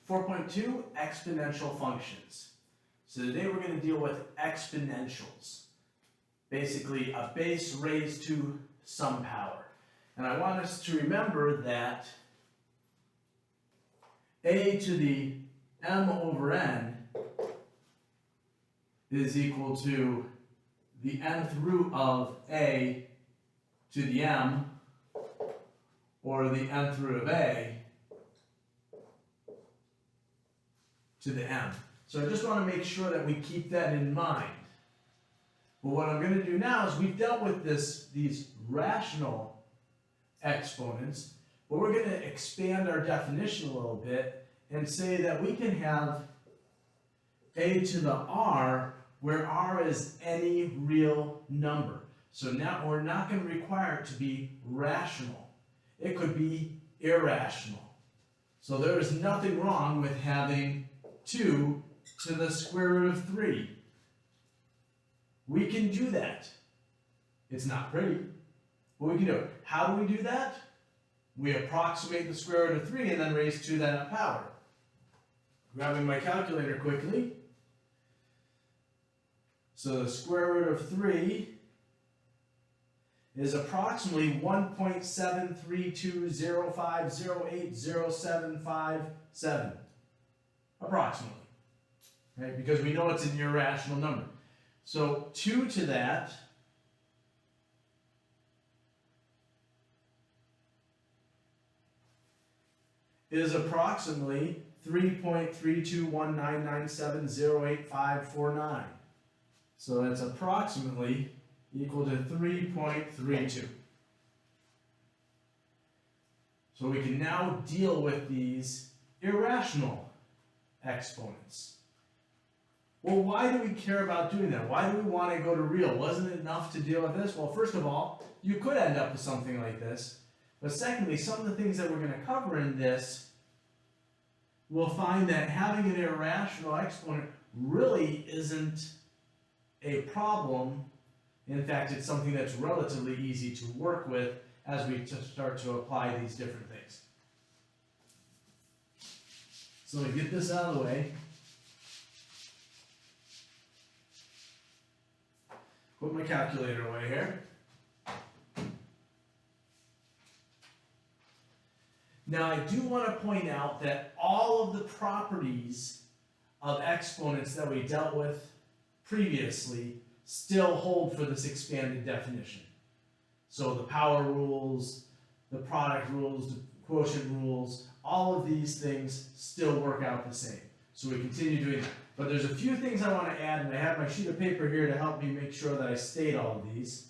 4.2, exponential functions. So today we're going to deal with exponentials. Basically a base raised to some power. And I want us to remember that a to the m over n is equal to the nth root of a to the m, or the nth root of a to the m. So I just want to make sure that we keep that in mind. But what I'm going to do now is we've dealt with these rational exponents, but we're going to expand our definition a little bit and say that we can have a to the r where r is any real number. So now we're not going to require it to be rational. It could be irrational. So there is nothing wrong with having 2 to the square root of 3. We can do that. It's not pretty, but we can do it. How do we do that? We approximate the square root of 3 and then raise 2 to that power. Grabbing my calculator quickly. So the square root of 3 is approximately 1.73205080757. Approximately. Right? Because we know it's an irrational number. So 2 to that is approximately 3.321997085549. So that's approximately equal to 3.32. So we can now deal with these irrational exponents. Well, why do we care about doing that? Why do we want to go to real? Wasn't it enough to deal with this? Well, first of all, you could end up with something like this. But secondly, some of the things that we're going to cover in this, we'll find that having an irrational exponent really isn't a problem. In fact, it's something that's relatively easy to work with as we start to apply these different things. So to get this out of the way, put my calculator away here. Now I do want to point out that all of the properties of exponents that we dealt with previously still hold for this expanded definition. So the power rules, the product rules, the quotient rules, all of these things still work out the same. So we continue doing that. But there's a few things I want to add, and I have my sheet of paper here to help me make sure that I state all of these.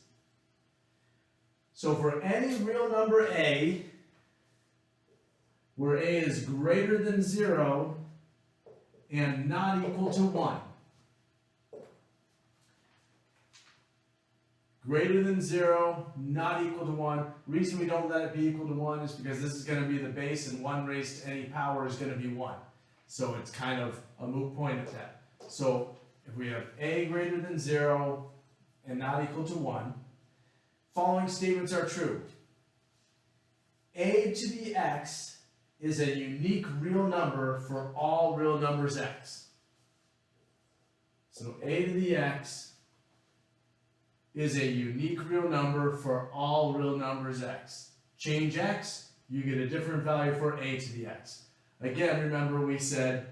So for any real number a, where a is greater than 0 and not equal to 1. Greater than 0, not equal to 1. Reason we don't let it be equal to 1 is because this is going to be the base, and 1 raised to any power is going to be 1. So it's kind of a moot point at that. So if we have a greater than 0 and not equal to 1, following statements are true. A to the x is a unique real number for all real numbers x. So a to the x is a unique real number for all real numbers x. Change x, you get a different value for a to the x. Again, remember we said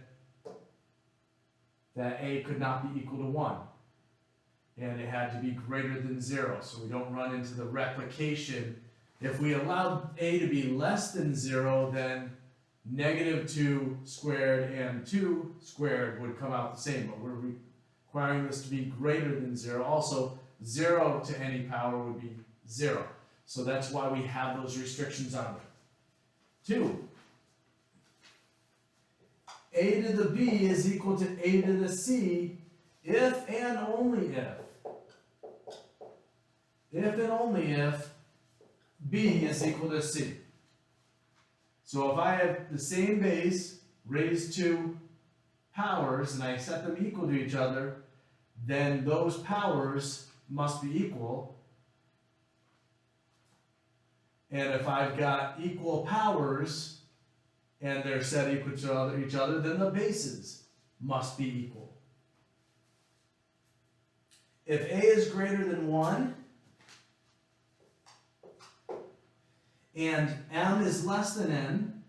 that a could not be equal to 1. And it had to be greater than 0, so we don't run into the replication. If we allowed a to be less than 0, then negative 2 squared and 2 squared would come out the same. But we're requiring this to be greater than 0. Also, 0 to any power would be 0. So that's why we have those restrictions on there. 2. A to the b is equal to a to the c if and only if. If and only if b is equal to c. So if I have the same base raised to powers and I set them equal to each other, then those powers must be equal. And if I've got equal powers and they're set equal to each other, then the bases must be equal. If a is greater than 1 and m is less than n,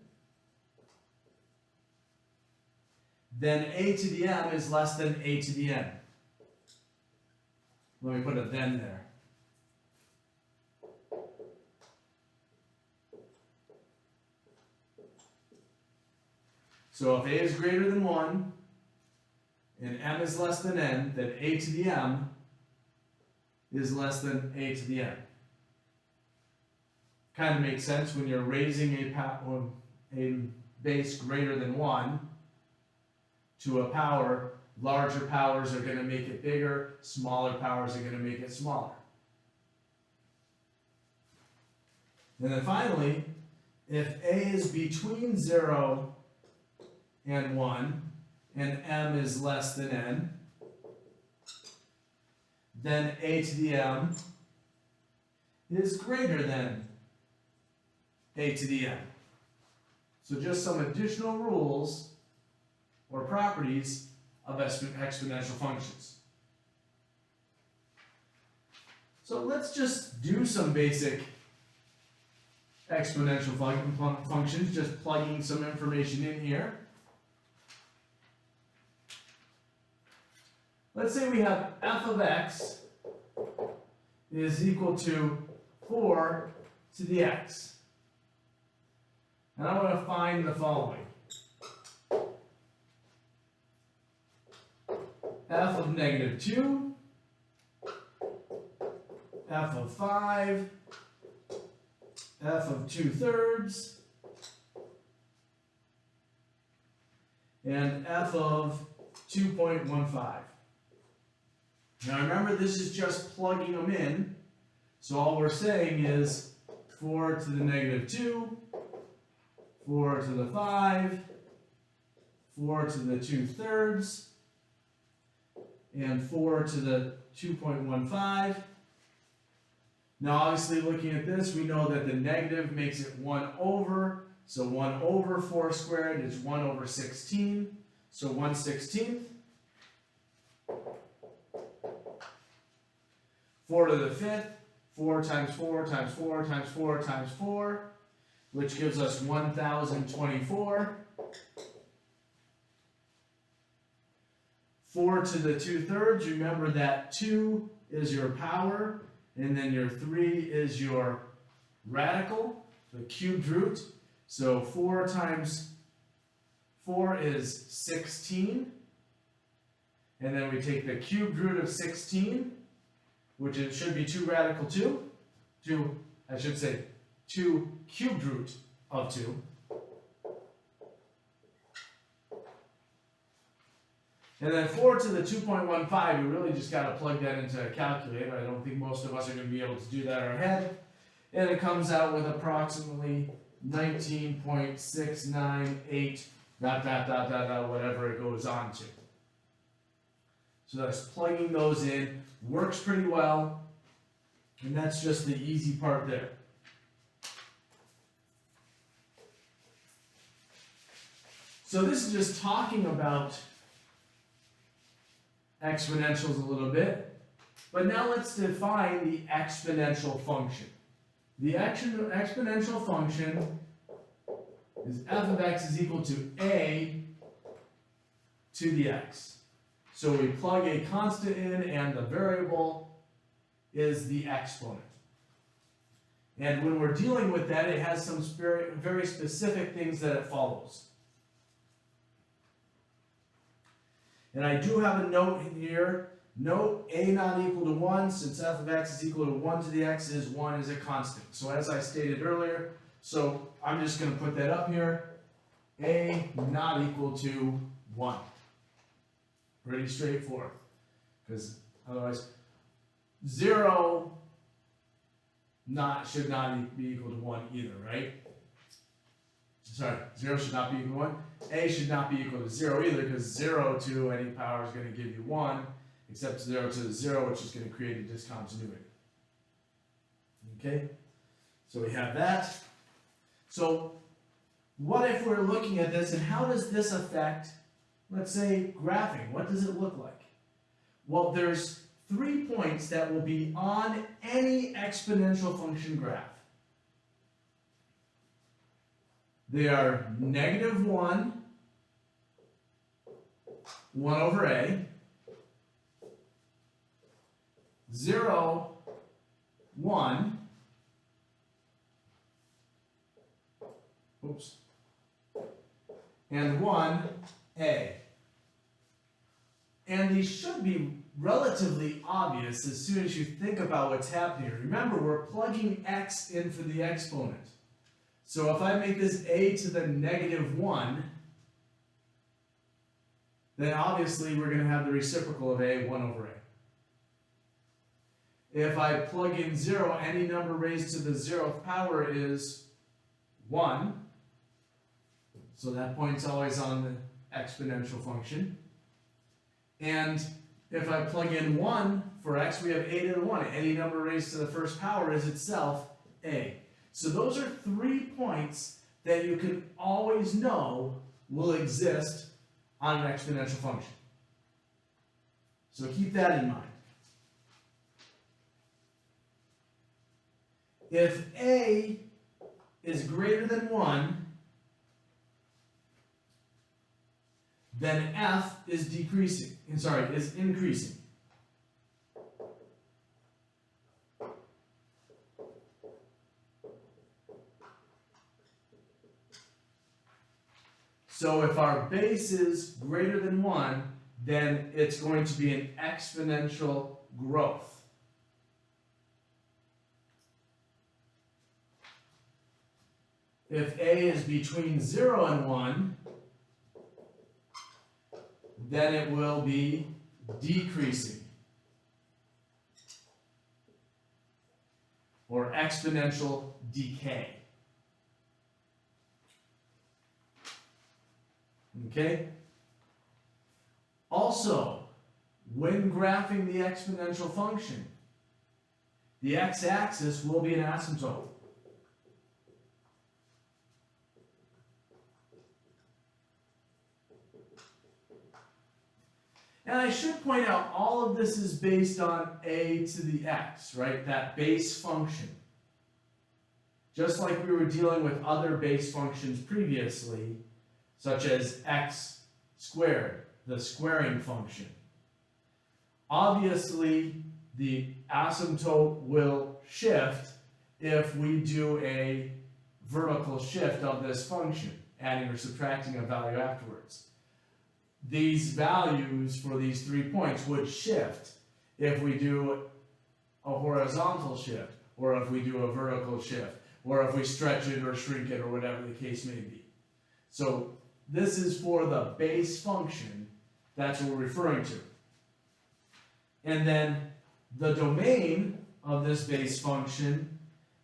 then a to the m is less than a to the n. Let me put a then there. So if a is greater than 1 and m is less than n, then a to the m is less than a to the n. Kind of makes sense when you're raising a base greater than 1 to a power. Larger powers are going to make it bigger, smaller powers are going to make it smaller. And then finally, if a is between 0 and 1, and m is less than n, then a to the m is greater than a to the n. So just some additional rules or properties of exponential functions. So let's just do some basic exponential functions, just plugging some information in here. Let's say we have f of x is equal to 4 to the x. And I want to find the following. F of negative 2, f of 5, f of 2/3, and f of 2.15. Now remember, this is just plugging them in, so all we're saying is 4 to the negative 2, 4 to the 5, 4 to the 2/3, and 4 to the 2.15. Now obviously looking at this, we know that the negative makes it 1 over, so 1 over 4 squared is 1 over 16, so 1/16. 4 to the 5th, 4 times 4 times 4 times 4 times 4, which gives us 1024. 4 to the 2/3, remember that 2 is your power, and then your 3 is your radical, the cubed root. So 4 times 4 is 16. And then we take the cubed root of 16, which it should be 2 radical 2. 2 cubed root of 2. And then 4 to the 2.15, we really just got to plug that into a calculator. I don't think most of us are going to be able to do that in our head. And it comes out with approximately 19.698, whatever it goes on to. So that's plugging those in. Works pretty well. And that's just the easy part there. So this is just talking about exponentials a little bit, but now let's define the exponential function. The exponential function is f of x is equal to a to the x. So we plug a constant in and the variable is the exponent. And when we're dealing with that, it has some very specific things that it follows. And I do have a note in here. Note a not equal to 1, since f of x is equal to 1 to the x is 1 is a constant. So as I stated earlier, so I'm just going to put that up here. A not equal to 1. Pretty straightforward. Because otherwise, 0 should not be equal to 1 either, right? Sorry, 0 should not be equal to 1. A should not be equal to 0 either, because 0 to any power is going to give you 1, except 0 to the 0, which is going to create a discontinuity. Okay? So we have that. So what if we're looking at this and how does this affect, let's say, graphing? What does it look like? Well, there's 3 points that will be on any exponential function graph. They are -1, 1 over a, 0, 1, oops, and 1a. And these should be relatively obvious as soon as you think about what's happening. Remember, we're plugging x in for the exponent. So if I make this a to the -1, then obviously we're going to have the reciprocal of a, 1 over a. If I plug in 0, any number raised to the 0th power is 1. So that point's always on the exponential function. And if I plug in 1 for x, we have a to the 1. Any number raised to the first power is itself a. So those are 3 points that you can always know will exist on an exponential function. So keep that in mind. If a is greater than 1, then f is is increasing. So if our base is greater than 1, then it's going to be an exponential growth. If a is between 0 and 1, then it will be decreasing, or exponential decay. Okay? Also, when graphing the exponential function, the x-axis will be an asymptote. And I should point out, all of this is based on a to the x, right? That base function. Just like we were dealing with other base functions previously, such as x squared, the squaring function. Obviously, the asymptote will shift if we do a vertical shift of this function, adding or subtracting a value afterwards. These values for these 3 points would shift if we do a horizontal shift, or if we do a vertical shift, or if we stretch it or shrink it, or whatever the case may be. So this is for the base function. That's what we're referring to. And then the domain of this base function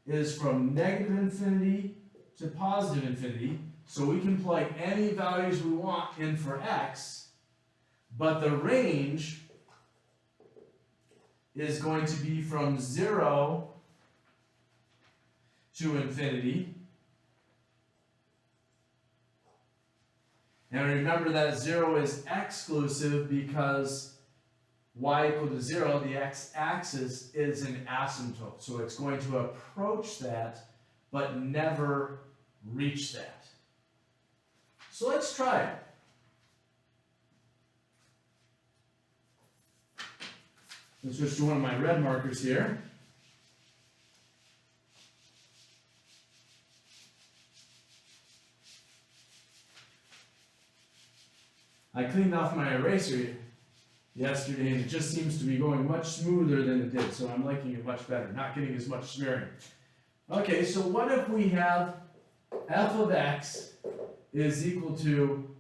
is from -infinity to +infinity. So we can plug any values we want in for x, but the range is going to be from 0 to infinity. Now remember that 0 is exclusive because y equal to 0, the x-axis is an asymptote. So it's going to approach that, but never reach that. So let's try it. Let's switch to one of my red markers here. I cleaned off my eraser yesterday and it just seems to be going much smoother than it did, so I'm liking it much better, not getting as much smearing. Okay, so what if we have f of x is equal to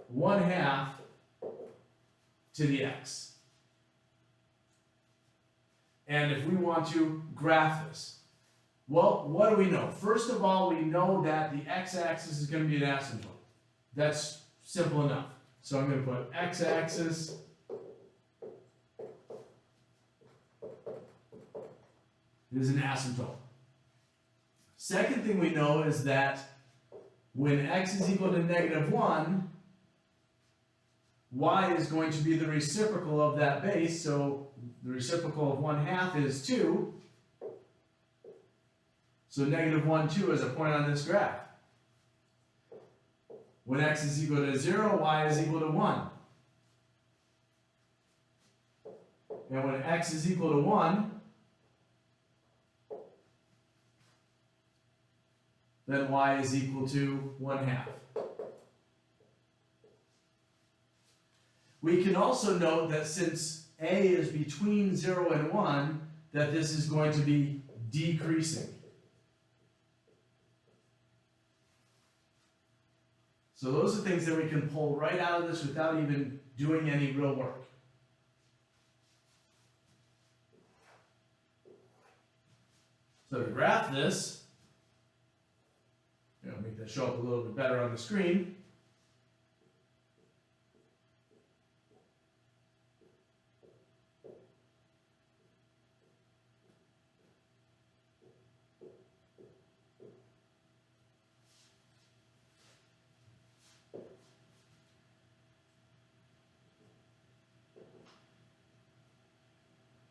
1/2 to the x? And if we want to graph this, well, what do we know? First of all, we know that the x-axis is going to be an asymptote. That's simple enough. So I'm going to put x-axis is an asymptote. Second thing we know is that when x is equal to negative 1, y is going to be the reciprocal of that base, so the reciprocal of 1/2 is 2. So negative 1, 2 is a point on this graph. When x is equal to 0, y is equal to 1. And when x is equal to 1, then y is equal to 1/2. We can also note that since a is between 0 and 1, that this is going to be decreasing. So those are things that we can pull right out of this without even doing any real work. So to graph this, make that show up a little bit better on the screen.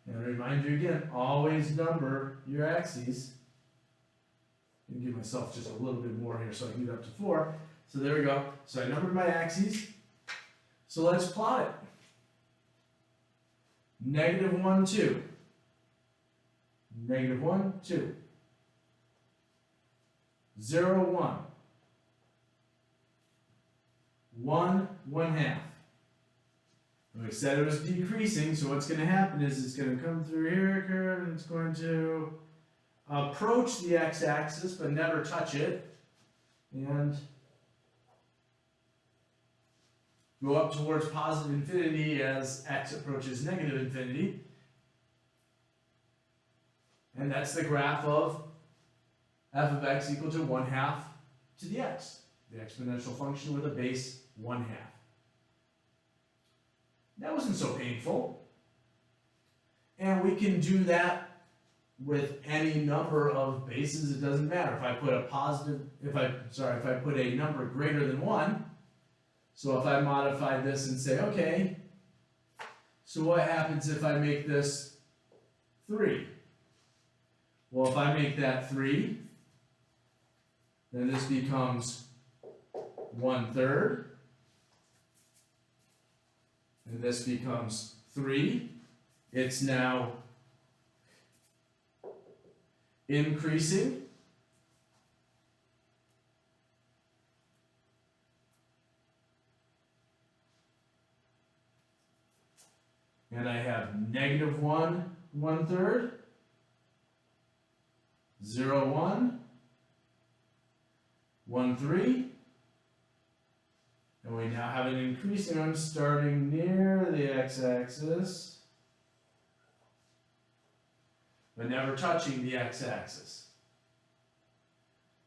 And I remind you again, always number your axes. I'm going to give myself just a little bit more here so I can get up to 4. So there we go. So I numbered my axes. So let's plot it. Negative 1, 2. Negative 1, 2. 0, 1. 1, 1/2. And we said it was decreasing, so what's going to happen is it's going to come through here, curve, and it's going to approach the x-axis but never touch it, and go up towards positive infinity as x approaches negative infinity. And that's the graph of f of x equal to 1/2 to the x, the exponential function with a base 1/2. That wasn't so painful. And we can do that with any number of bases. It doesn't matter. If I put a if I put a number greater than 1, so if I modify this and say, okay, so what happens if I make this 3? Well, if I make that 3, then this becomes 1/3. And this becomes 3. It's now increasing. And I have negative 1, 1/3. 0, 1. 1, 3. And we now have an increasing arm starting near the x-axis, but never touching the x-axis.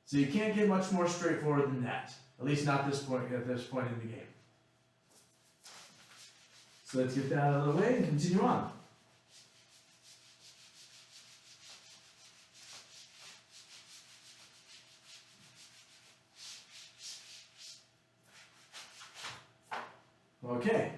So you can't get much more straightforward than that, at least not at this point in the game. So let's get that out of the way and continue on. Okay.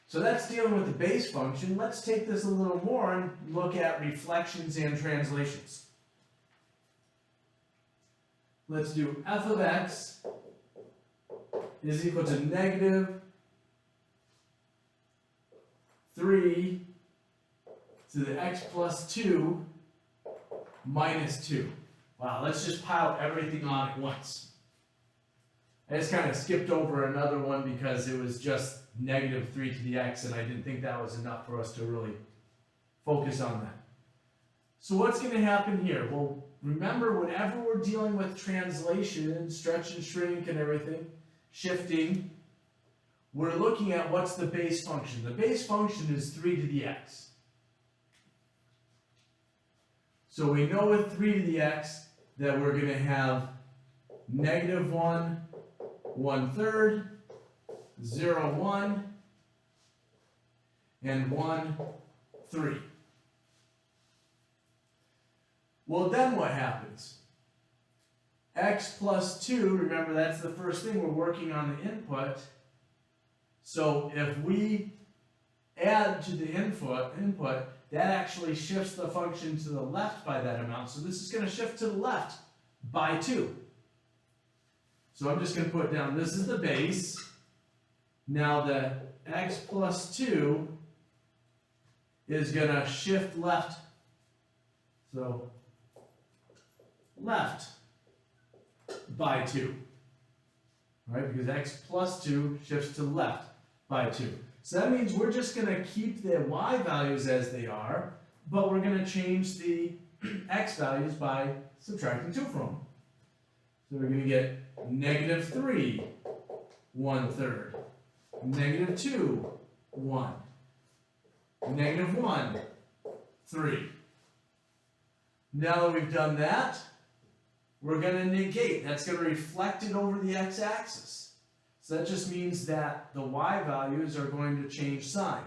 So that's dealing with the base function. Let's take this a little more and look at reflections and translations. Let's do f of x is equal to negative 3 to the x plus 2 minus 2. Wow, let's just pile everything on at once. I just kind of skipped over another one because it was just negative 3 to the x, and I didn't think that was enough for us to really focus on that. So what's going to happen here? Well, remember, whenever we're dealing with translation, stretch and shrink and everything, shifting, we're looking at what's the base function. The base function is 3 to the x. So we know with 3 to the x that we're going to have negative 1, 1/3, 0, 1, and 1, 3. Well, then what happens? X plus 2, remember that's the first thing, we're working on the input. So if we add to the input, that actually shifts the function to the left by that amount. So this is going to shift to the left by 2. So I'm just going to put down, this is the base. Now the x plus 2 is going to shift left. So left by 2. Right? Because x plus 2 shifts to left by 2. So that means we're just going to keep the y values as they are, but we're going to change the x values by subtracting 2 from them. So we're going to get -3, 1/3, -2, 1, -1, 3. Now that we've done that, we're going to negate. That's going to reflect it over the x-axis. So that just means that the y values are going to change sign.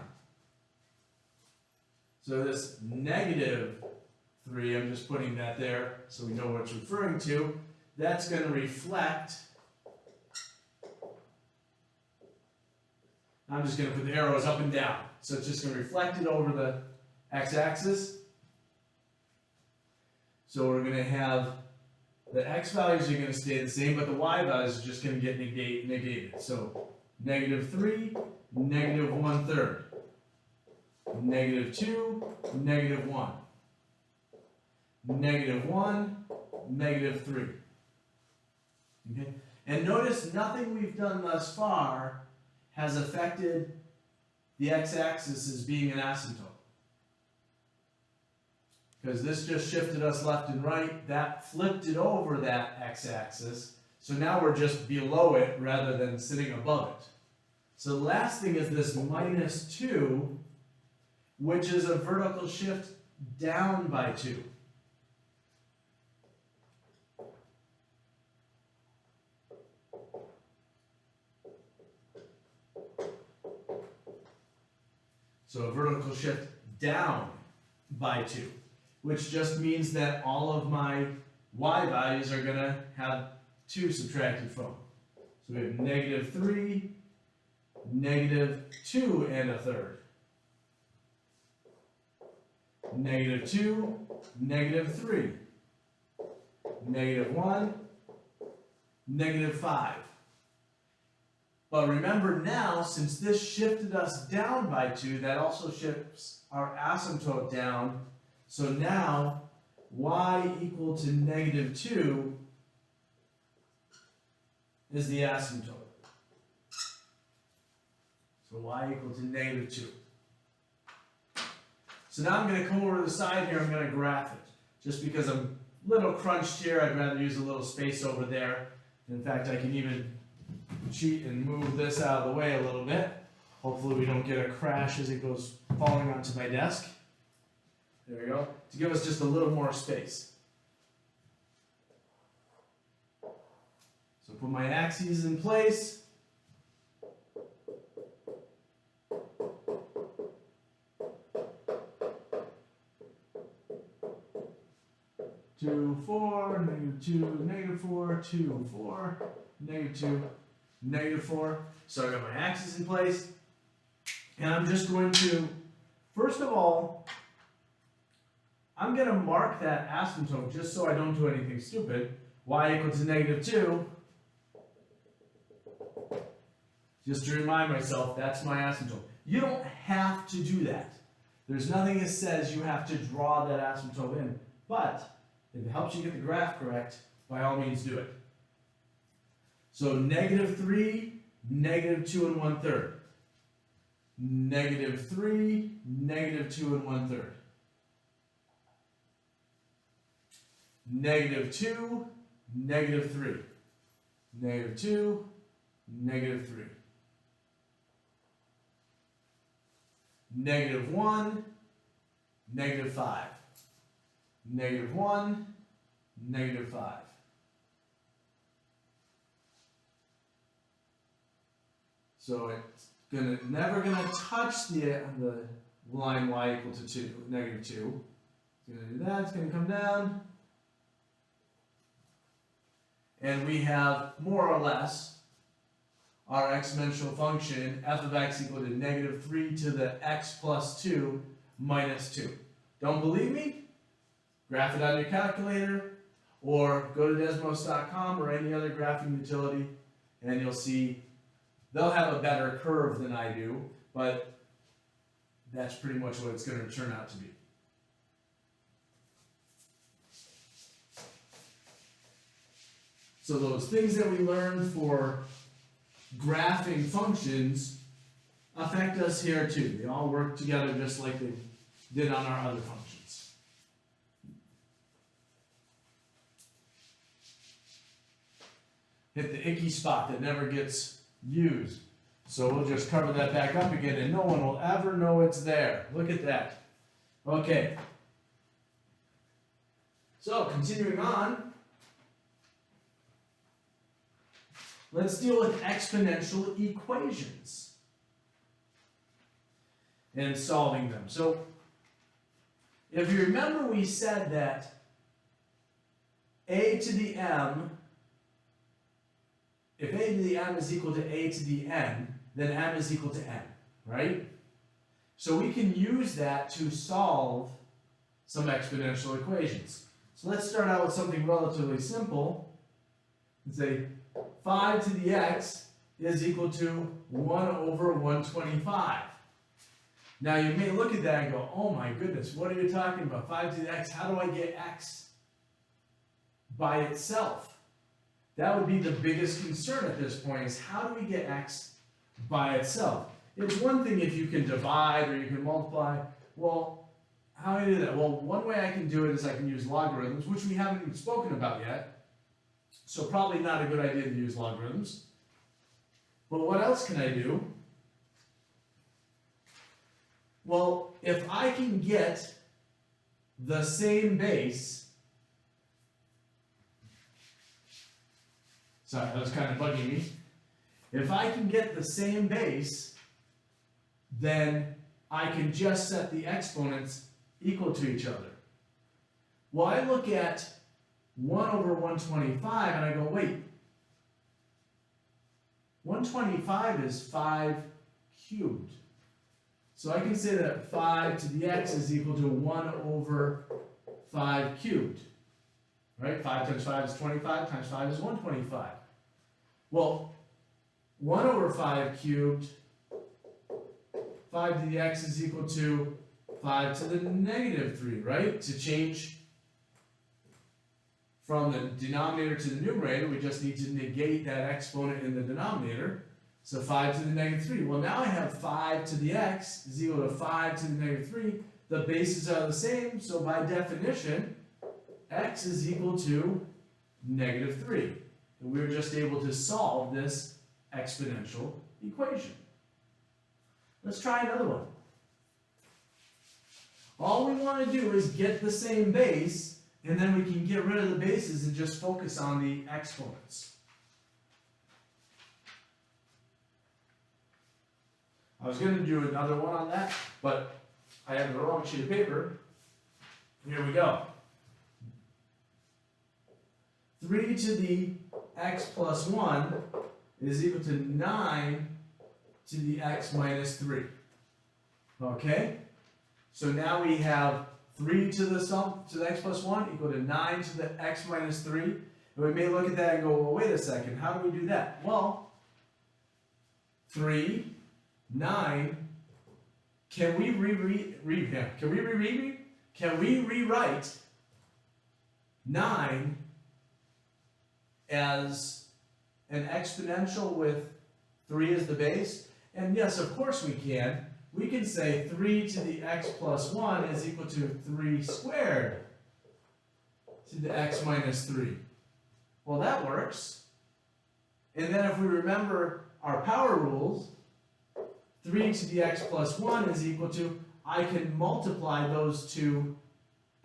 So this -3, I'm just putting that there so we know what it's referring to, that's going to reflect. I'm just going to put the arrows up and down. So it's just going to reflect it over the x-axis. So we're going to have the x values are going to stay the same, but the y values are just going to get negated. So -3, -1/3, -2, -1, -1, -3. Okay? And notice nothing we've done thus far has affected the x-axis as being an asymptote. Because this just shifted us left and right, that flipped it over that x-axis, so now we're just below it rather than sitting above it. So the last thing is this -2, which is a vertical shift down by 2. So a vertical shift down by 2. Which just means that all of my y values are going to have 2 subtracted from. So we have -3, -2 1/3. -2, -3. -1, -5. But remember now, since this shifted us down by 2, that also shifts our asymptote down. So now, y equal to -2 is the asymptote. So y equal to -2. So now I'm going to come over to the side here, I'm going to graph it. Just because I'm a little crunched here, I'd rather use a little space over there. In fact, I can even cheat and move this out of the way a little bit. Hopefully we don't get a crash as it goes falling onto my desk. There we go, to give us just a little more space. So put my axes in place. Two, 4, -2, -4, 2, 4, -2, -4. So I got my axes in place. And I'm just going to, first of all, I'm going to mark that asymptote just so I don't do anything stupid. Y equal to -2. Just to remind myself, that's my asymptote. You don't have to do that. There's nothing that says you have to draw that asymptote in. But if it helps you get the graph correct, by all means do it. So -3, -2 1/3. -3, -2 1/3. -2, -3. -2, -3. -1, -5. -1, -5. So it's never gonna touch the line y equal to -2. It's gonna do that. It's gonna come down. and we have more or less our exponential function f of x equal to negative 3 to the x plus 2 minus 2. Don't believe me? Graph it on your calculator, or go to desmos.com or any other graphing utility, and you'll see they'll have a better curve than I do, but that's pretty much what it's going to turn out to be. So those things that we learned for graphing functions affect us here too. They all work together just like they did on our other functions. Hit the icky spot that never gets used. So we'll just cover that back up again and no one will ever know it's there. Look at that. Okay. So continuing on, let's deal with exponential equations and solving them. So if you remember, we said that a to the m, if a to the m is equal to a to the n, then m is equal to n, right? So we can use that to solve some exponential equations. So let's start out with something relatively simple and say 5 to the x is equal to 1 over 125. Now you may look at that and go, oh my goodness, what are you talking about? 5 to the x, how do I get x by itself? That would be the biggest concern at this point, is how do we get x by itself? It's one thing if you can divide or you can multiply. Well, how do I do that? Well, one way I can do it is I can use logarithms, which we haven't even spoken about yet. So probably not a good idea to use logarithms. But what else can I do? Well, if I can get the same base, sorry, that was kind of bugging me. If I can get the same base, then I can just set the exponents equal to each other. Well, I look at 1 over 125 and I go, wait, 125 is 5 cubed. So I can say that 5 to the x is equal to 1 over 5 cubed. Right? 5 times 5 is 25, times 5 is 125. Well, 1 over 5 cubed, 5 to the x is equal to 5 to the negative 3, right? To change from the denominator to the numerator, we just need to negate that exponent in the denominator. So 5 to the negative 3. Well, now I have 5 to the x is equal to 5 to the negative 3. The bases are the same, so by definition, x is equal to negative 3. And we were just able to solve this exponential equation. Let's try another one. All we want to do is get the same base, and then we can get rid of the bases and just focus on the exponents. I was going to do another one on that, but I have the wrong sheet of paper. Here we go. 3 to the x plus 1 is equal to 9 to the x minus 3. Okay? So now we have 3 to the x plus 1 equal to 9 to the x minus 3. And we may look at that and go, well, wait a second, how do we do that? Well, 3, 9, can we rewrite 9 as an exponential with 3 as the base? And yes, of course we can. We can say 3 to the x plus 1 is equal to 3 squared to the x minus 3. Well, that works. And then if we remember our power rules, 3 to the x plus 1 is equal to, I can multiply those two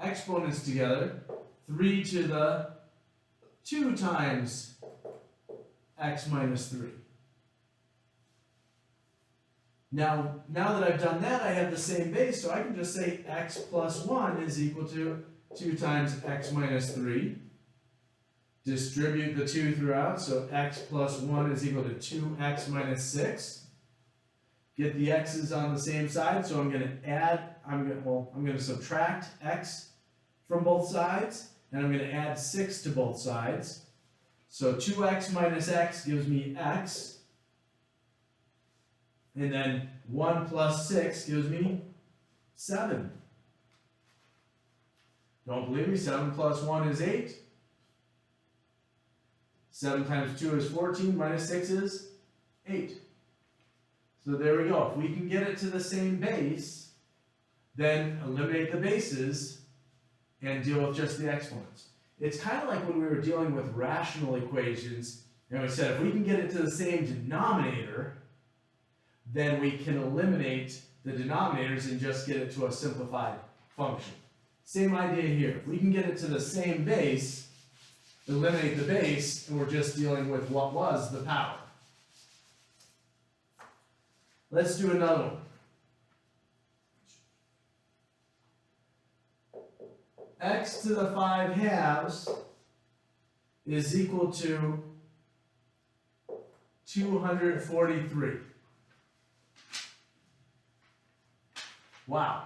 exponents together, 3 to the 2 times x minus 3. Now that I've done that, I have the same base, so I can just say x plus 1 is equal to 2 times x minus 3. Distribute the 2 throughout, so x plus 1 is equal to 2x minus 6. Get the x's on the same side, so I'm going to subtract x from both sides, and I'm going to add 6 to both sides. So 2x minus x gives me x, and then 1 plus 6 gives me 7. Don't believe me? 7 plus 1 is 8. 7 times 2 is 14, minus 6 is 8. So there we go. If we can get it to the same base, then eliminate the bases and deal with just the exponents. It's kind of like when we were dealing with rational equations, and we said if we can get it to the same denominator, then we can eliminate the denominators and just get it to a simplified function. Same idea here. If we can get it to the same base, eliminate the base, and we're just dealing with what was the power. Let's do another one. X to the 5 halves is equal to 243. Wow.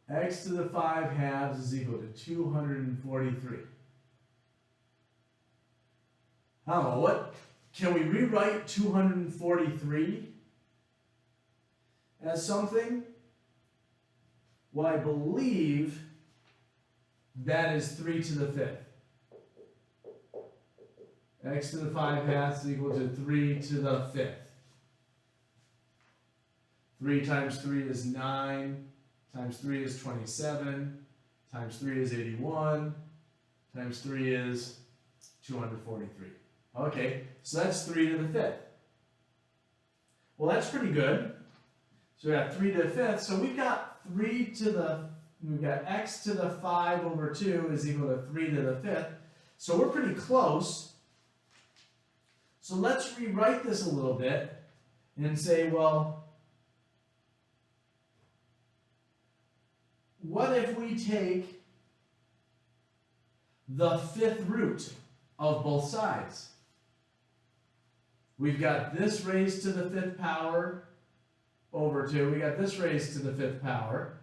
X to the 5 halves is equal to 243. I don't know, what? Can we rewrite 243 as something? Well, I believe that is 3 to the 5th. X to the 5 halves is equal to 3 to the 5th. 3 times 3 is 9, times 3 is 27, times 3 is 81, times 3 is 243. Okay, so that's 3 to the 5th. Well, that's pretty good. So we got 3 to the 5th, so we've got x to the 5 over 2 is equal to 3 to the 5th. So we're pretty close. So let's rewrite this a little bit and say, well, what if we take the 5th root of both sides? We've got this raised to the 5th power over 2. We got this raised to the 5th power.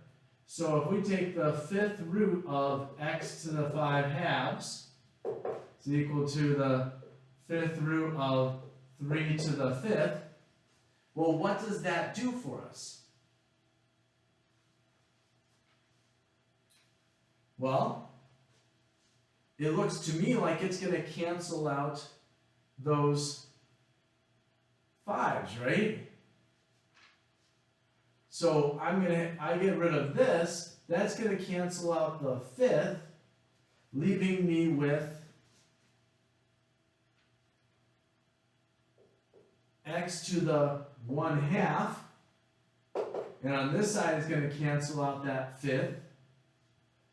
So if we take the 5th root of x to the 5 halves, it's equal to the 5th root of 3 to the 5th. Well, what does that do for us? Well, it looks to me like it's going to cancel out those 5s, right? So I get rid of this. That's going to cancel out the 5th, leaving me with x to the 1/2. And on this side, it's going to cancel out that 5th,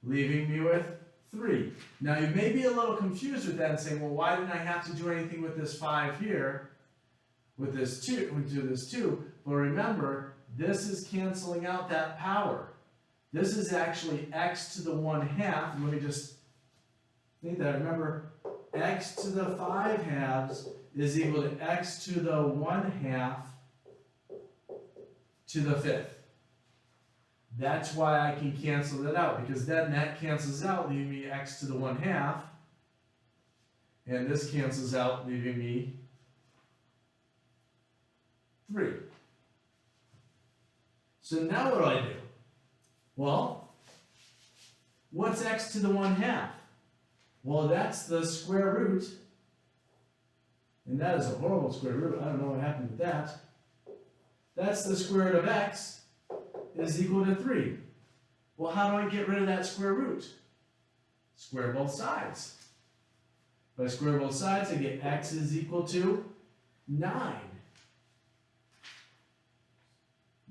leaving me with 3. Now, you may be a little confused with that and saying, well, why didn't I have to do anything with this 5 here, with this 2, we do this 2? But remember, this is canceling out that power. This is actually x to the 1/2. Let me just think that. Remember, x to the 5 halves is equal to x to the 1/2 to the 5th. That's why I can cancel that out, because then that cancels out, leaving me x to the 1/2. And this cancels out, leaving me 3. So now what do I do? Well, what's x to the 1/2? Well, that's the square root. And that is a horrible square root. I don't know what happened with that. That's the square root of x is equal to 3. Well, how do I get rid of that square root? Square both sides. If I square both sides, I get x is equal to 9.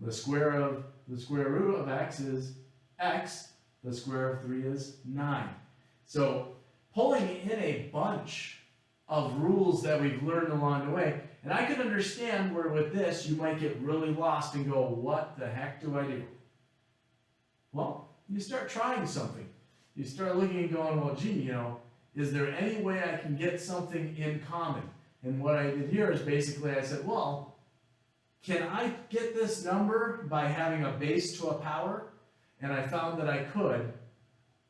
The square root of x is x. The square of 3 is 9. So pulling in a bunch of rules that we've learned along the way, and I can understand where with this you might get really lost and go, what the heck do I do? Well, you start trying something. You start looking and going, well, gee, is there any way I can get something in common? And what I did here is basically I said, well, can I get this number by having a base to a power? And I found that I could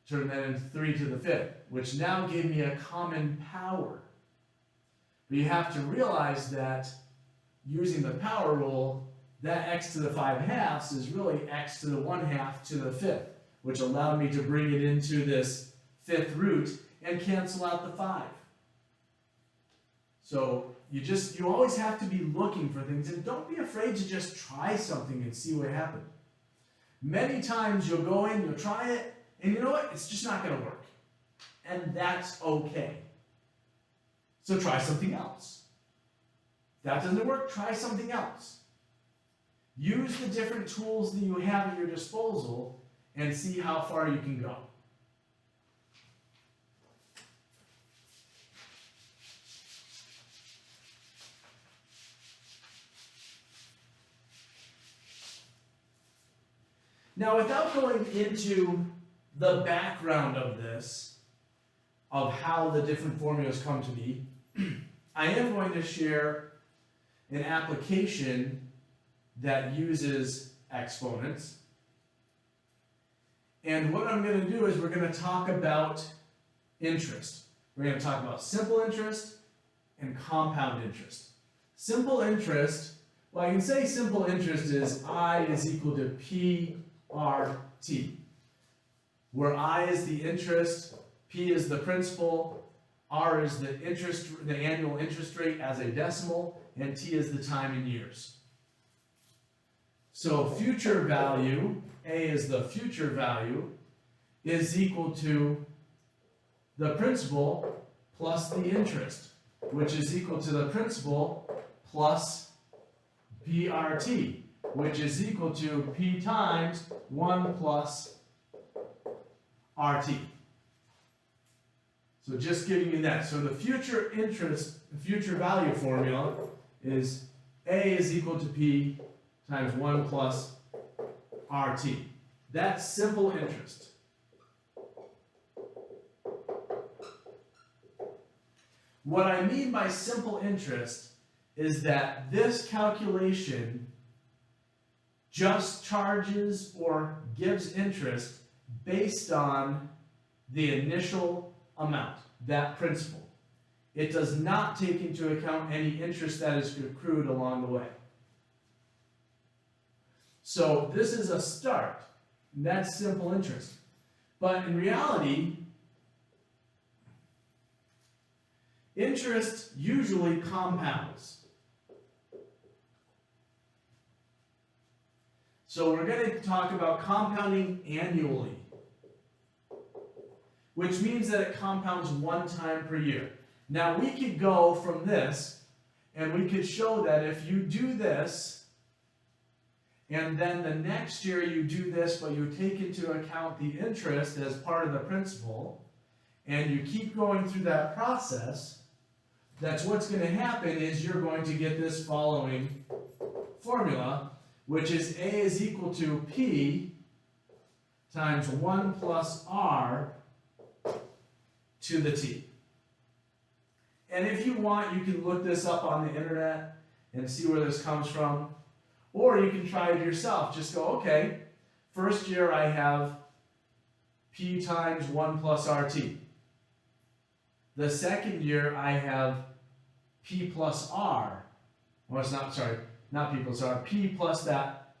turn that into 3 to the 5th, which now gave me a common power. But you have to realize that using the power rule, that x to the 5/2 is really x to the 1/2 to the 5th, which allowed me to bring it into this 5th root and cancel out the 5. So you always have to be looking for things, and don't be afraid to just try something and see what happens. Many times you'll go in, you'll try it, and you know what? It's just not going to work. And that's okay. So try something else. If that doesn't work, try something else. Use the different tools that you have at your disposal and see how far you can go. Now, without going into the background of this, of how the different formulas come to be, I am going to share an application that uses exponents. And what I'm going to do is we're going to talk about interest. We're going to talk about simple interest and compound interest. Simple interest, well, I can say simple interest is I is equal to PRT, where I is the interest, P is the principal, R is the annual interest rate as a decimal, and T is the time in years. So future value, A is the future value, is equal to the principal plus the interest, which is equal to the principal plus PRT, which is equal to P times 1 plus RT. So just giving you that. So the future interest, future value formula is A is equal to P times 1 plus RT. That's simple interest. What I mean by simple interest is that this calculation just charges or gives interest based on the initial amount, that principal. It does not take into account any interest that is accrued along the way. So this is a start, and that's simple interest. But in reality, interest usually compounds. So we're going to talk about compounding annually, which means that it compounds 1 time per year. Now we could go from this, and we could show that if you do this, and then the next year you do this, but you take into account the interest as part of the principal, and you keep going through that process, that's what's going to happen is you're going to get this following formula, which is A is equal to P times 1 plus R to the T. And if you want, you can look this up on the internet and see where this comes from. Or you can try it yourself. Just go, okay, first year I have P times 1 plus RT. The second year I have P plus R. Well, it's not, sorry, not P plus R, P plus that.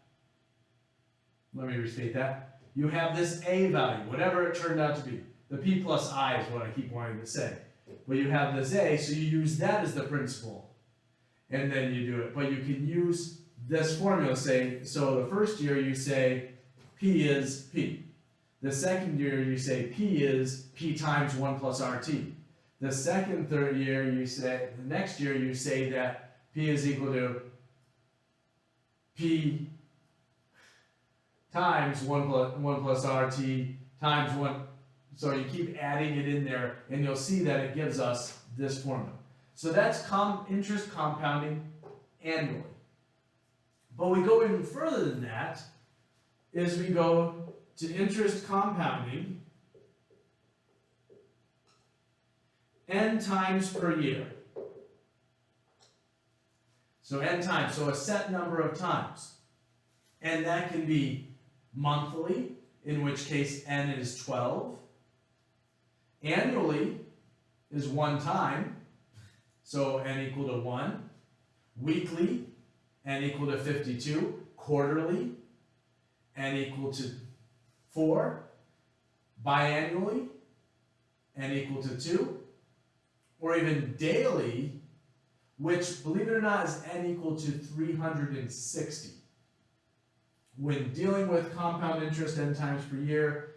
Let me restate that. You have this A value, whatever it turned out to be. The P plus I is what I keep wanting to say. But you have this A, so you use that as the principal. And then you do it. But you can use this formula, say, so the first year you say P is P. The second year you say P is P times 1 plus RT. The third year you say, the next year you say that P is equal to P times 1 plus RT times 1. So you keep adding it in there, and you'll see that it gives us this formula. So that's interest compounding annually. But we go even further than that, is we go to interest compounding n times per year. So n times, so a set number of times. And that can be monthly, in which case n is 12. Annually is one time, so n equal to 1. Weekly, n equal to 52. Quarterly, n equal to 4. Biannually, n equal to 2. Or even daily, which, believe it or not, is n equal to 360. When dealing with compound interest n times per year,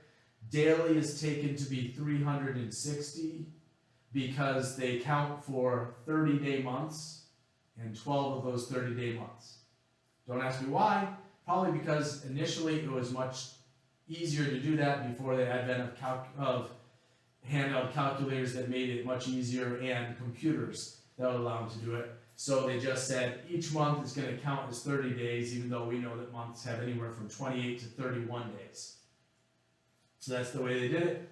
daily is taken to be 360 because they count for 30-day months and 12 of those 30-day months. Don't ask me why. Probably because initially it was much easier to do that before the advent of handheld calculators that made it much easier and computers that would allow them to do it. So they just said each month is going to count as 30 days, even though we know that months have anywhere from 28 to 31 days. So that's the way they did it.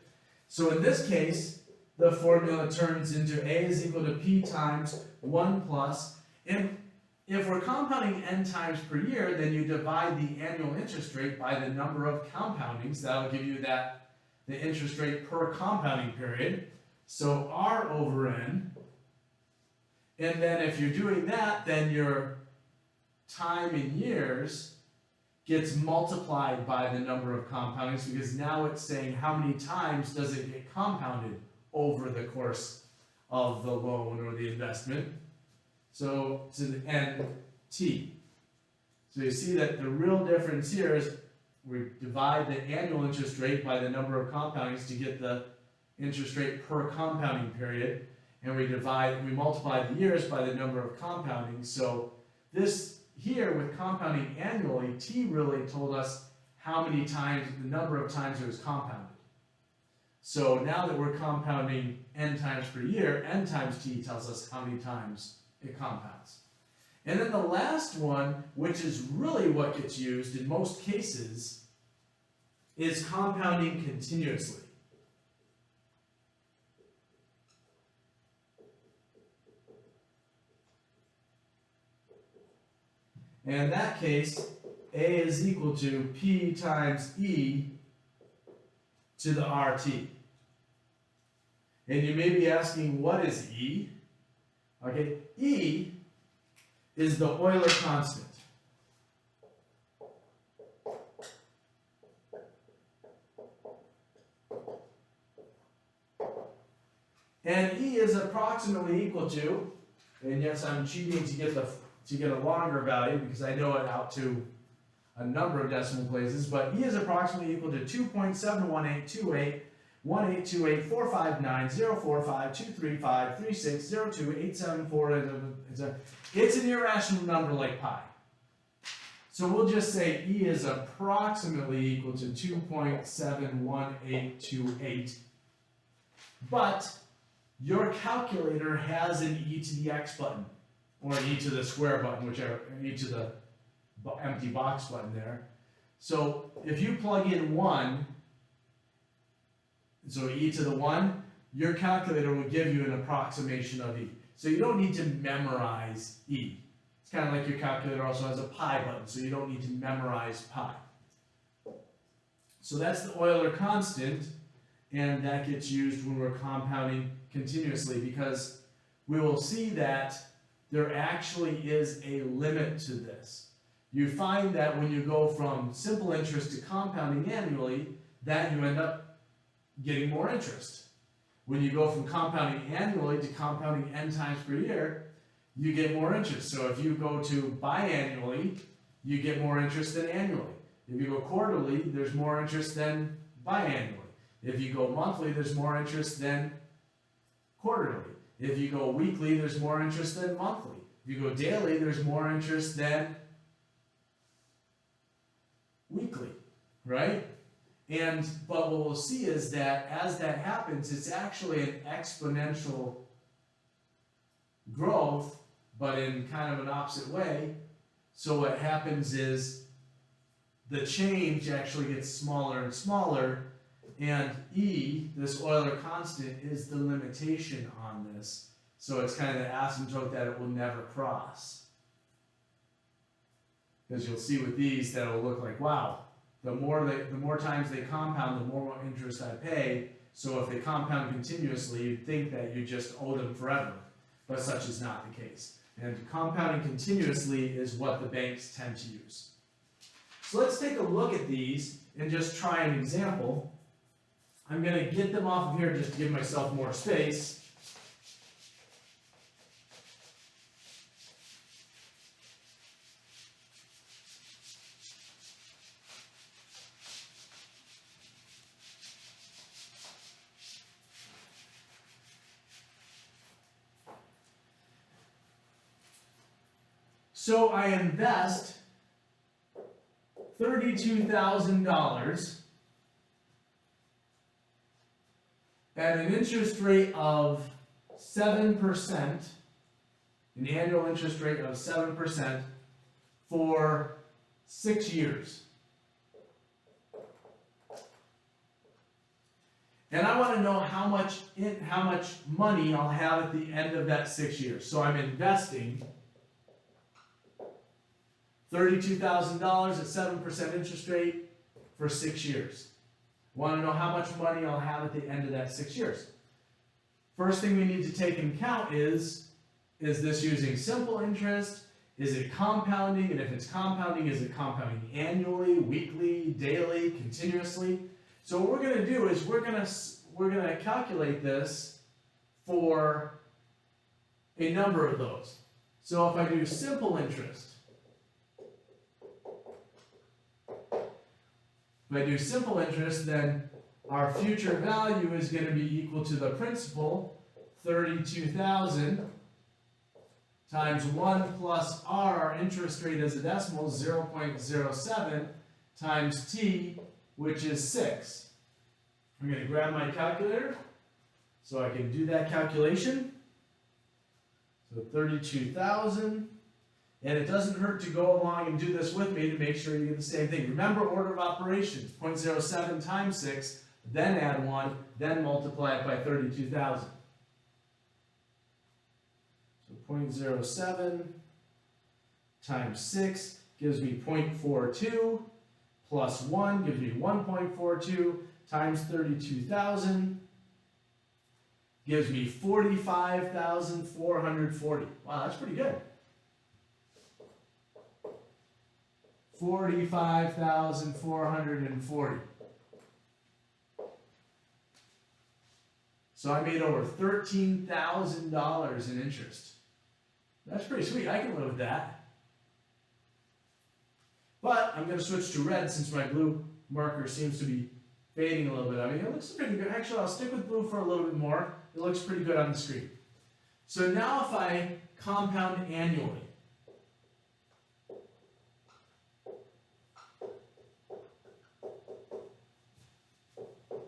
So in this case, the formula turns into A is equal to P times 1 plus, and if we're compounding n times per year, then you divide the annual interest rate by the number of compoundings. That'll give you the interest rate per compounding period. So R over N. And then if you're doing that, then your time in years gets multiplied by the number of compoundings, because now it's saying how many times does it get compounded over the course of the loan or the investment. So to the NT. So you see that the real difference here is we divide the annual interest rate by the number of compoundings to get the interest rate per compounding period, and we multiply the years by the number of compoundings. So this here with compounding annually, T really told us how many times, the number of times it was compounded. So now that we're compounding n times per year, n times T tells us how many times it compounds. And then the last one, which is really what gets used in most cases, is compounding continuously. And in that case, A is equal to P times E to the RT. And you may be asking, what is E? Okay, E is the Euler constant. And E is approximately equal to, and yes, I'm cheating to get a longer value because I know it out to a number of decimal places, but E is approximately equal to 2.71828 18284590452353602874874. It's an irrational number like pi. So we'll just say E is approximately equal to 2.71828. But your calculator has an E to the X button, or an E to the square button, whichever, an E to the empty box button there. So if you plug in 1, so E to the 1, your calculator will give you an approximation of E. So you don't need to memorize E. It's kind of like your calculator also has a pi button, so you don't need to memorize pi. So that's the Euler constant, and that gets used when we're compounding continuously, because we will see that there actually is a limit to this. You find that when you go from simple interest to compounding annually, that you end up getting more interest. When you go from compounding annually to compounding n times per year, you get more interest. So if you go to biannually, you get more interest than annually. If you go quarterly, there's more interest than biannually. If you go monthly, there's more interest than quarterly. If you go weekly, there's more interest than monthly. If you go daily, there's more interest than weekly, right? But what we'll see is that as that happens, it's actually an exponential growth, but in kind of an opposite way. So what happens is the change actually gets smaller and smaller And E, this Euler constant, is the limitation on this. So it's kind of the asymptote that it will never cross. Because you'll see with these that it will look like, wow, the more times they compound, the more interest I pay. So if they compound continuously, you'd think that you just owe them forever. But such is not the case. And compounding continuously is what the banks tend to use. So let's take a look at these and just try an example. I'm going to get them off of here just to give myself more space. So I invest $32,000 at an interest rate of 7%, an annual interest rate of 7% for 6 years. And I want to know how much money I'll have at the end of that 6 years. So I'm investing $32,000 at 7% interest rate for 6 years. Want to know how much money I'll have at the end of that 6 years. First thing we need to take into account is this using simple interest? Is it compounding? And if it's compounding, is it compounding annually, weekly, daily, continuously? So what we're going to do is we're going to calculate this for a number of those. So if I do simple interest, then our future value is going to be equal to the principal, 32,000, times 1 plus r, our interest rate as a decimal, 0.07, times t, which is 6. I'm going to grab my calculator so I can do that calculation. So 32,000. And it doesn't hurt to go along and do this with me to make sure you get the same thing. Remember order of operations, 0.07 times 6, then add 1, then multiply it by 32,000. So 0.07 times 6 gives me 0.42, plus 1 gives me 1.42, times 32,000 gives me 45,440. Wow, that's pretty good. 45,440. So I made over $13,000 in interest. That's pretty sweet. I can live with that. But I'm going to switch to red since my blue marker seems to be fading a little bit. I mean, it looks pretty good. Actually, I'll stick with blue for a little bit more. It looks pretty good on the screen. So now if I compound annually,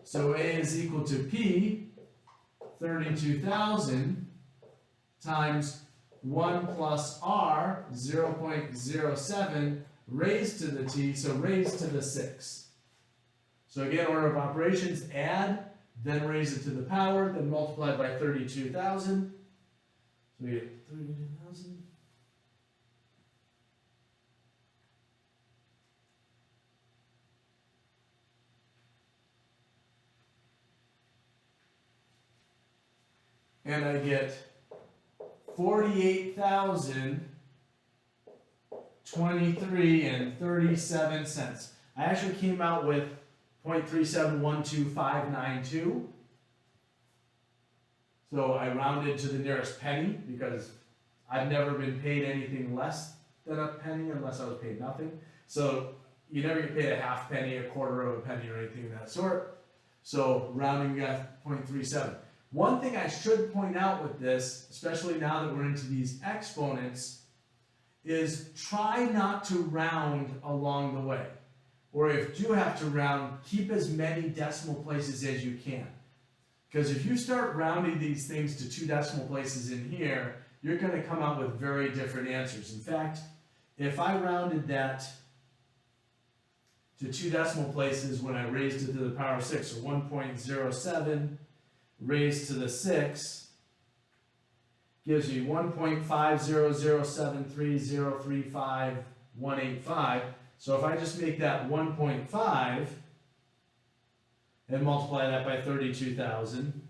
so A is equal to P, 32,000, times 1 plus R, 0.07, raised to the T, so raised to the 6. So again, order of operations, add, then raise it to the power, then multiply by 32,000. So we get 32,000. And I get 48,023 and 37 cents. I actually came out with 0.3712592. So I rounded to the nearest penny because I've never been paid anything less than a penny unless I was paid nothing. So you never get paid a half penny, a quarter of a penny, or anything of that sort. So rounding, we got 0.37. One thing I should point out with this, especially now that we're into these exponents, is try not to round along the way. Or if you do have to round, keep as many decimal places as you can. Because if you start rounding these things to 2 decimal places in here, you're going to come out with very different answers. In fact, if I rounded that to 2 decimal places when I raised it to the power of 6. So 1.07 raised to the 6 gives me 1.50073035185. So if I just make that 1.5 and multiply that by 32,000,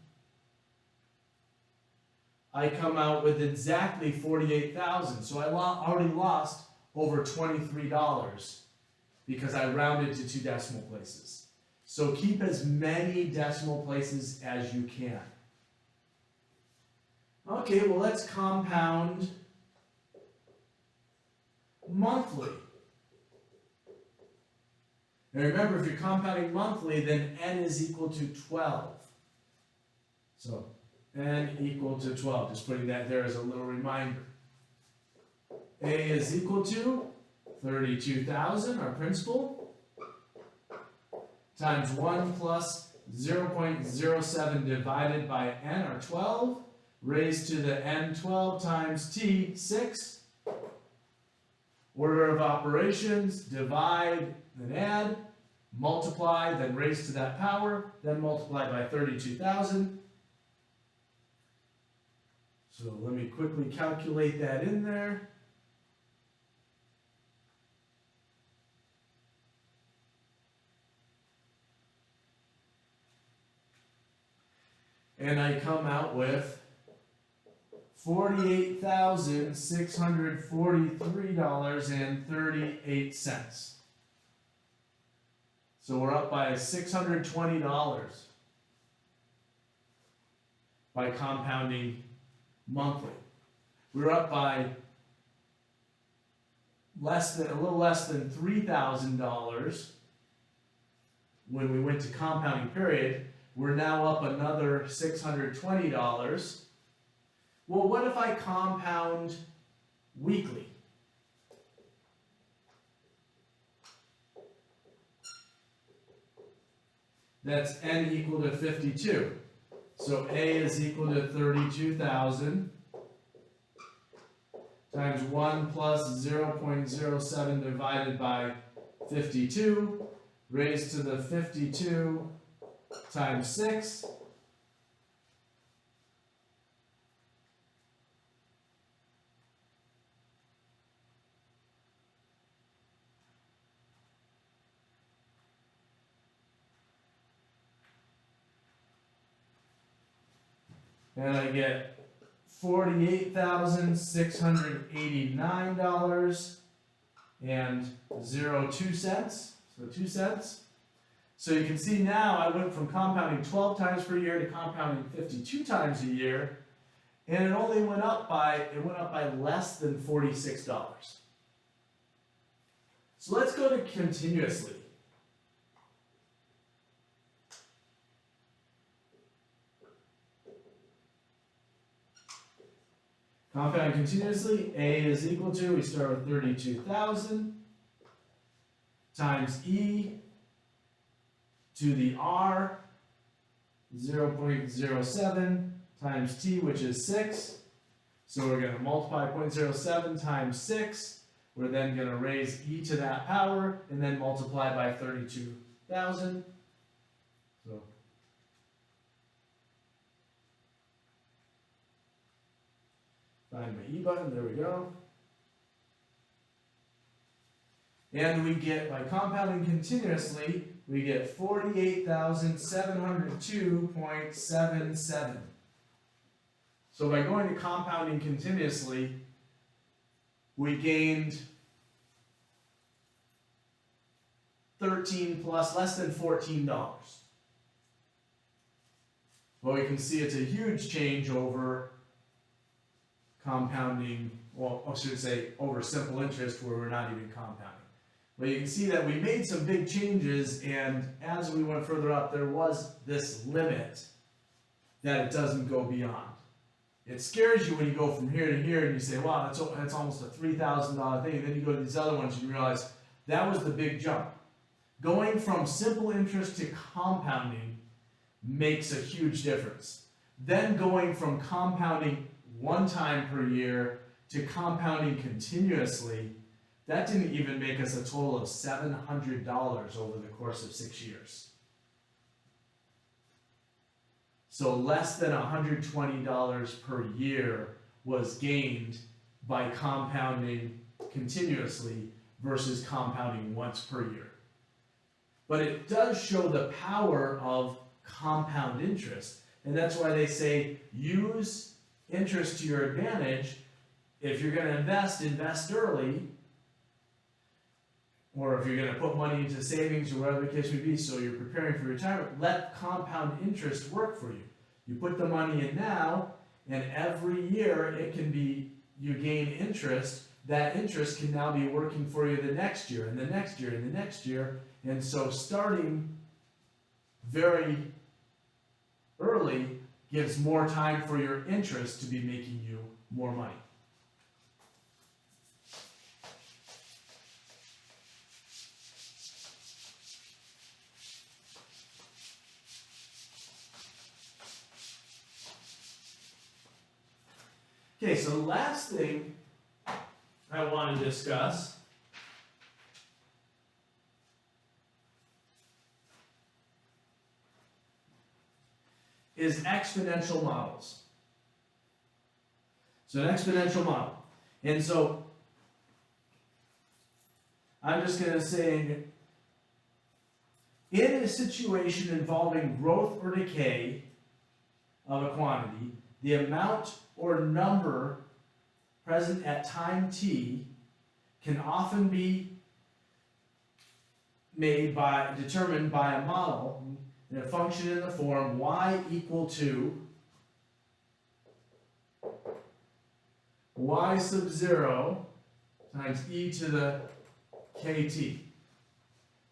I come out with exactly 48,000. So I already lost over $23 because I rounded to 2 decimal places. So keep as many decimal places as you can. Okay, well let's compound monthly. Now remember, if you're compounding monthly, then n is equal to 12. So n equal to 12, just putting that there as a little reminder. A is equal to 32,000, our principal, times 1 plus 0.07 divided by n, or 12, raised to the n 12 times t, 6. Order of operations, divide, then add, multiply, then raise to that power, then multiply by 32,000. So let me quickly calculate that in there. And I come out with $48,643.38. So we're up by $620 by compounding monthly. We're up by a little less than $3,000 when we went to compounding period. We're now up another $620. Well, what if I compound weekly? That's n equal to 52. So A is equal to 32,000 times 1 plus 0.07 divided by 52 raised to the 52 times 6. And I get $48,689.02. So 2 cents. So you can see now I went from compounding 12 times per year to compounding 52 times a year, and it only went up by less than $46. So let's go to continuously. Compounding continuously, A is equal to, we start with 32,000 times E to the R, 0.07 times T, which is 6. So we're going to multiply 0.07 times 6. We're then going to raise E to that power and then multiply by 32,000. So find my E button, there we go. And we get, by compounding continuously, we get 48,702.77. So by going to compounding continuously, we gained 13 plus less than $14. Well, we can see it's a huge change over compounding, well, I should say over simple interest where we're not even compounding. But you can see that we made some big changes, and as we went further up, there was this limit that it doesn't go beyond. It scares you when you go from here to here and you say, wow, that's almost a $3,000 thing. And then you go to these other ones and you realize that was the big jump. Going from simple interest to compounding makes a huge difference. Then going from compounding one time per year to compounding continuously, that didn't even make us a total of $700 over the course of 6 years. So less than $120 per year was gained by compounding continuously versus compounding once per year. But it does show the power of compound interest, and that's why they say use interest to your advantage. If you're going to invest early, or if you're going to put money into savings or whatever the case may be, so you're preparing for retirement, let compound interest work for you. You put the money in now, and every year it can be, you gain interest. That interest can now be working for you the next year, and the next year, and the next year. And so starting very early gives more time for your interest to be making you more money. Okay, so the last thing I want to discuss is exponential models. So an exponential model. And so I'm just going to say, in a situation involving growth or decay of a quantity, the amount or number present at time t can often be determined by a model in a function in the form y equal to y sub 0 times e to the kt.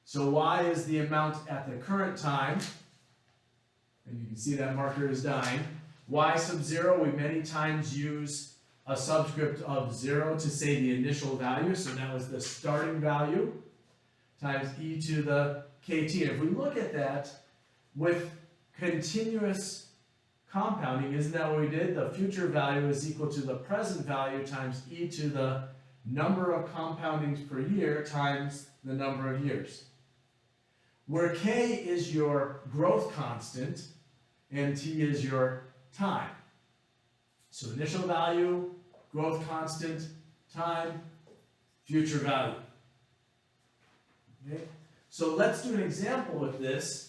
So y is the amount at the current time, and you can see that marker is dying. Y sub 0, we many times use a subscript of 0 to say the initial value, so that was the starting value, times e to the kt. And if we look at that, with continuous compounding, isn't that what we did? The future value is equal to the present value times e to the number of compoundings per year times the number of years. Where k is your growth constant and t is your time. So initial value, growth constant, time, future value. Okay? So let's do an example with this.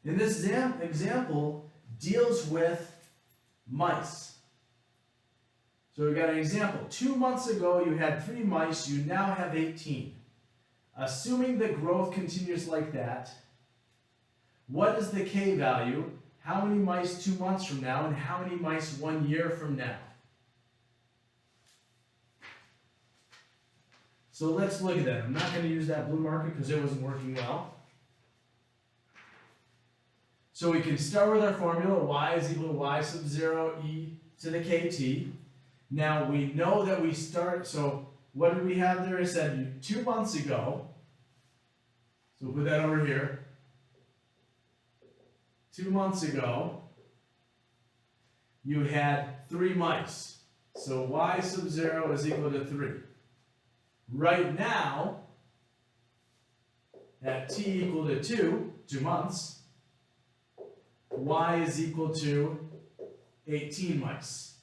And this example deals with mice. So we've got an example. 2 months ago you had 3 mice, you now have 18. Assuming the growth continues like that, what is the k value? How many mice 2 months from now, and how many mice 1 year from now? So let's look at that. I'm not going to use that blue marker because it wasn't working well. So we can start with our formula, y is equal to y sub 0 e to the kt. Now we know that we start, so what did we have there? I said 2 months ago, so we'll put that over here. 2 months ago, you had 3 mice. So y sub 0 is equal to 3. Right now, at t equal to 2 months, y is equal to 18 mice.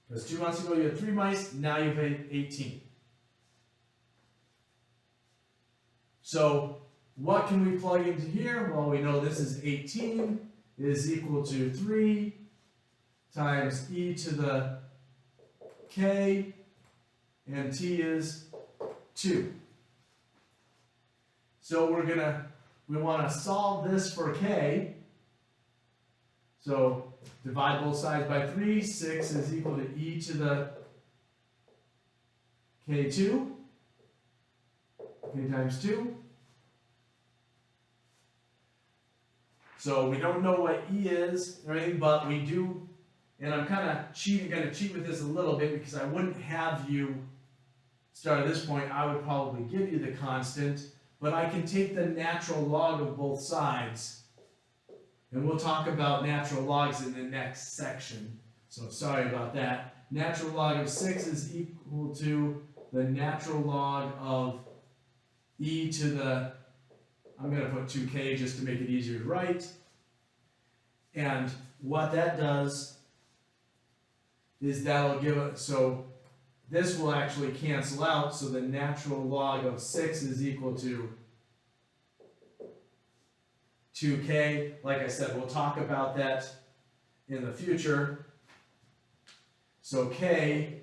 Because 2 months ago you had 3 mice, now you have 18. So what can we plug into here? Well, we know this is 18 is equal to 3 times e to the k, and t is 2. So we want to solve this for k. So divide both sides by 3, 6 is equal to e to the k2, k times 2. So we don't know what e is or anything, but we do, and I'm kind of going to cheat with this a little bit because I wouldn't have you start at this point. I would probably give you the constant, but I can take the natural log of both sides. And we'll talk about natural logs in the next section, so sorry about that. natural log of 6 is equal to the natural log of e to the, I'm going to put 2k just to make it easier to write. And what that does is that'll give it, so this will actually cancel out, so the natural log of 6 is equal to 2k. Like I said, we'll talk about that in the future. So k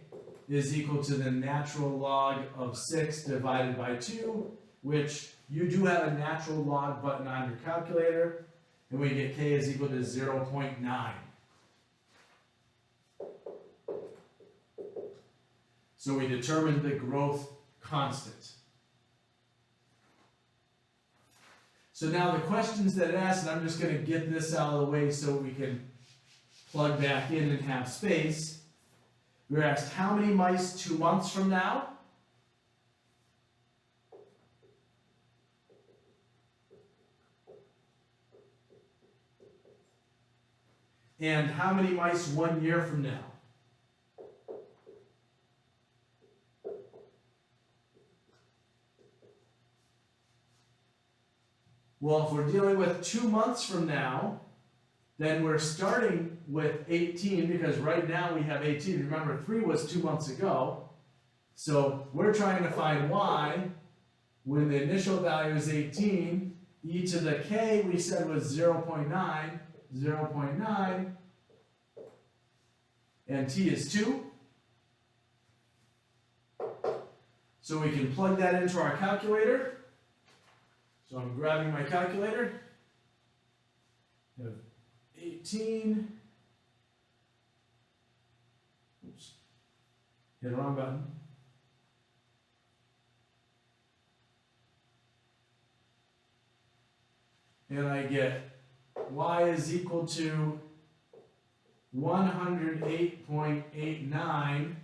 is equal to the natural log of 6 divided by 2, which you do have a natural log button on your calculator, and we get k is equal to 0.9. So we determined the growth constant. So now the questions that it asks, and I'm just going to get this out of the way so we can plug back in and have space. We were asked how many mice 2 months from now? And how many mice 1 year from now? Well, if we're dealing with 2 months from now, then we're starting with 18, because right now we have 18. Remember, 3 was 2 months ago. So we're trying to find y when the initial value is 18. E to the k we said was 0.9, 0.9, and t is 2. So we can plug that into our calculator. So I'm grabbing my calculator. I have 18. Oops. Hit the wrong button. And I get y is equal to 108.89 ...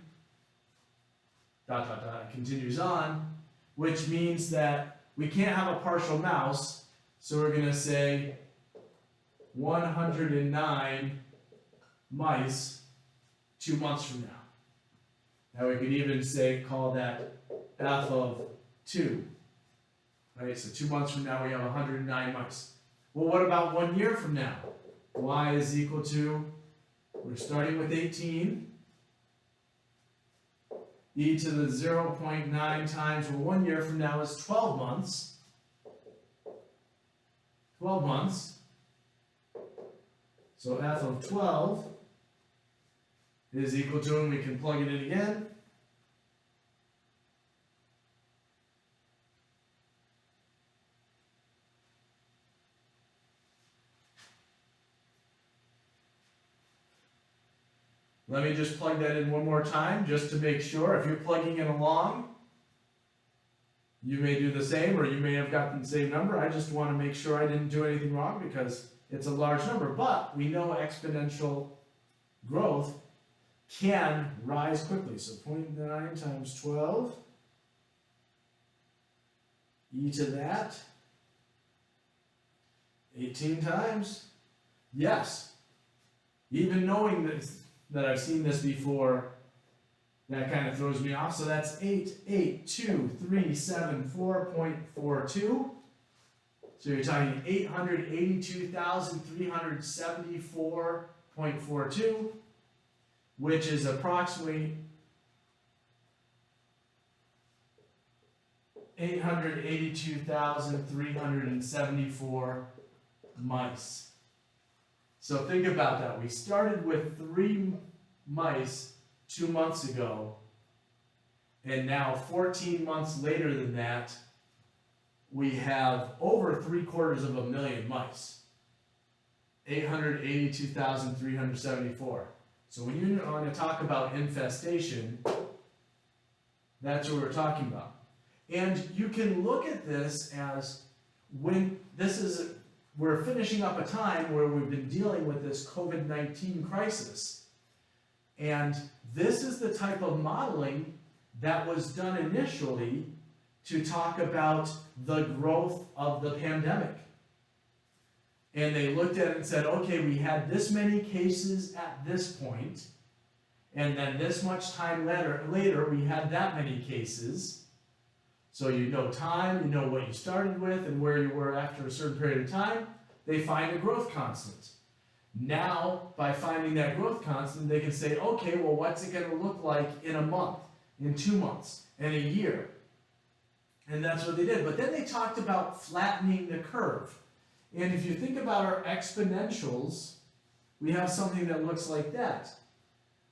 It continues on, which means that we can't have a partial mouse, so we're going to say 109 mice 2 months from now. Now we could even say, call that f of 2. Right, so 2 months from now we have 109 mice. Well, what about 1 year from now? Y is equal to, we're starting with 18. E to the 0.9 times, well, 1 year from now is 12 months. 12 months. So f of 12 is equal to, and we can plug it in again. Let me just plug that in one more time, just to make sure. If you're plugging it along, you may do the same, or you may have gotten the same number. I just want to make sure I didn't do anything wrong, because it's a large number. But we know exponential growth can rise quickly. So 0.9 times 12, e to that, 18 times. Yes, even knowing this, that I've seen this before, that kind of throws me off. So that's 882,374.42. So you're talking 882,374.42, which is approximately 882,374 mice. So think about that. We started with 3 mice 2 months ago, and now 14 months later than that, we have over 750,000 mice. 882,374. So when you want to talk about infestation, that's what we're talking about. And you can look at this as when we're finishing up a time where we've been dealing with this COVID-19 crisis. And this is the type of modeling that was done initially to talk about the growth of the pandemic. And they looked at it and said, okay, we had this many cases at this point, and then this much time later we had that many cases. So you know time, you know what you started with and where you were after a certain period of time. They find a growth constant. Now, by finding that growth constant, they can say, okay, well, what's it going to look like in a month, in 2 months, in a year? And that's what they did. But then they talked about flattening the curve. And if you think about our exponentials, we have something that looks like that.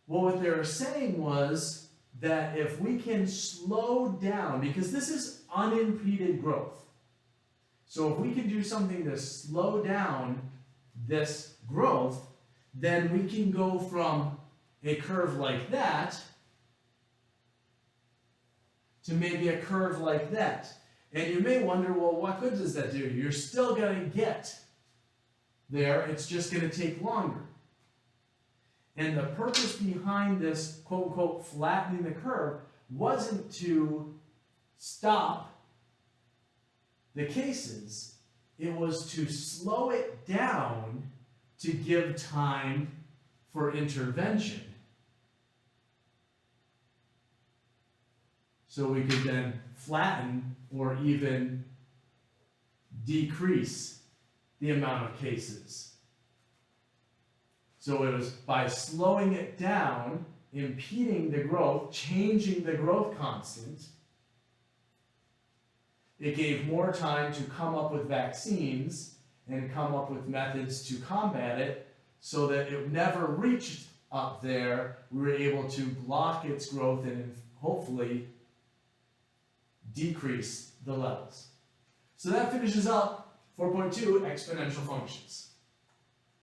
Well, what they were saying was that if we can slow down, because this is unimpeded growth. So if we can do something to slow down this growth, then we can go from a curve like that to maybe a curve like that. And you may wonder, well, what good does that do? You're still going to get there, it's just going to take longer. And the purpose behind this quote-unquote flattening the curve wasn't to stop the cases, it was to slow it down to give time for intervention. So we could then flatten or even decrease the amount of cases. So it was by slowing it down, impeding the growth, changing the growth constant, it gave more time to come up with vaccines and come up with methods to combat it so that it never reached up there. We were able to block its growth and hopefully decrease the levels. So that finishes up 4.2 exponential functions.